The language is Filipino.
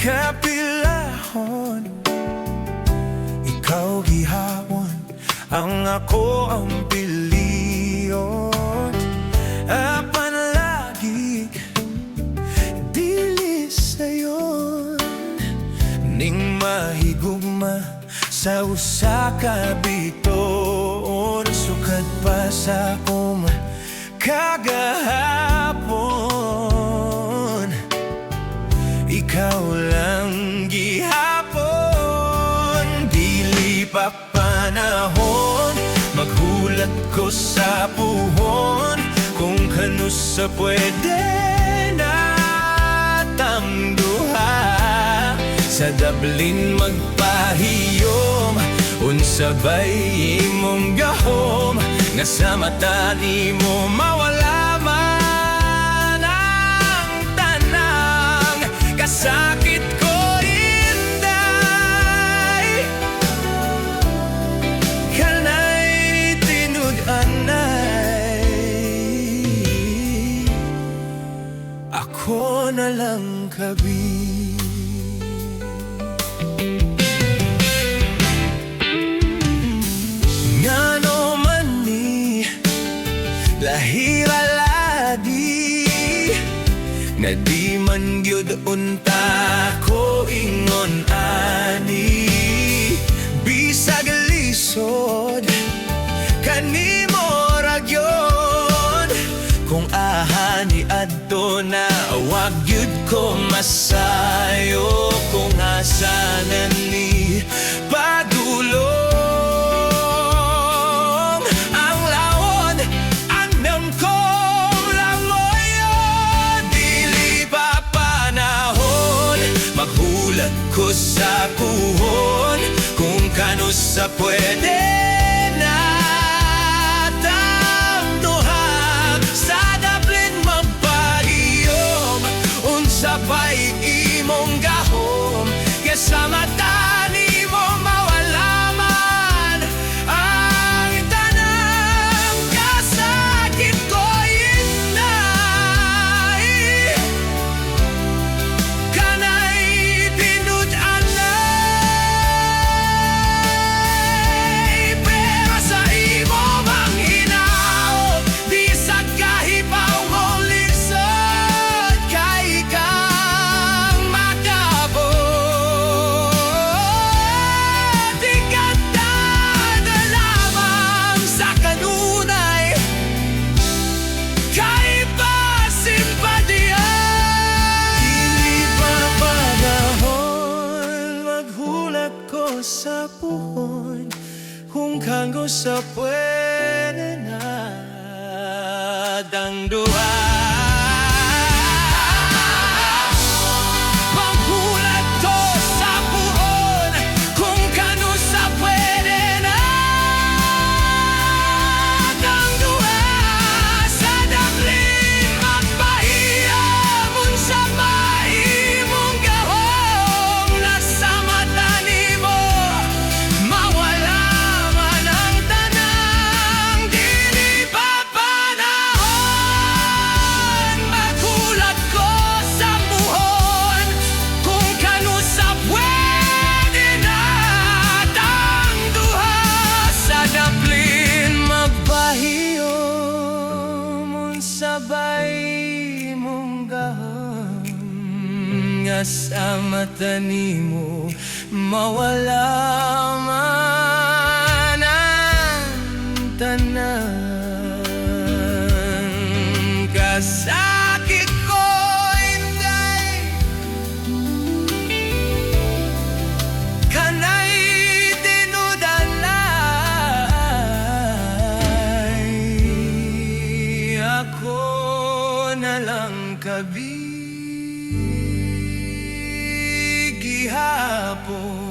kapilahon, ikaw gihapon, ang ako ang piliyon. Apan lagi dili sayon, ning mahigugma sa usa ka bituon. Sukad pa sa akong kagahapon, ikaw lang gihapon. Dili pa panahon, maghulat ko sa puhon, kung kanu sa pwede natang duha. Sa dablin magpahiyom, unsabay imong gahom, nga sa mata nimo mawala man ang tanang kasakit ko, inday. Kanay tinud-anay, ako na lang kabi. Lahira lagi nga di man gyud unta ko ingon ani. Bisag lisod kanimo ra gyud, kung ahani adto na wag gyud ko masayo. Kung asa na ni padulong ko sa puhon, kung kanu sa pwede natang duha. Sa daplin magpahiyom, unsabay imong gahom, nga sa mata nimo mawala man ang tanang kasakit ko, inday. Kanay sa puhon, kung kanggo sa pwede na dang duha. Paghulat ko sa puhon, kung kanu sa pwede na dang duha. Sa daplin magpahiyam, unsabay imong gahom, na sa mata nimo sabay mong gahom, nga sa mata nimo mawala man ang tanang kasakit ko, inday. Kanay tinud-anay, ako na lang kabi gihapon.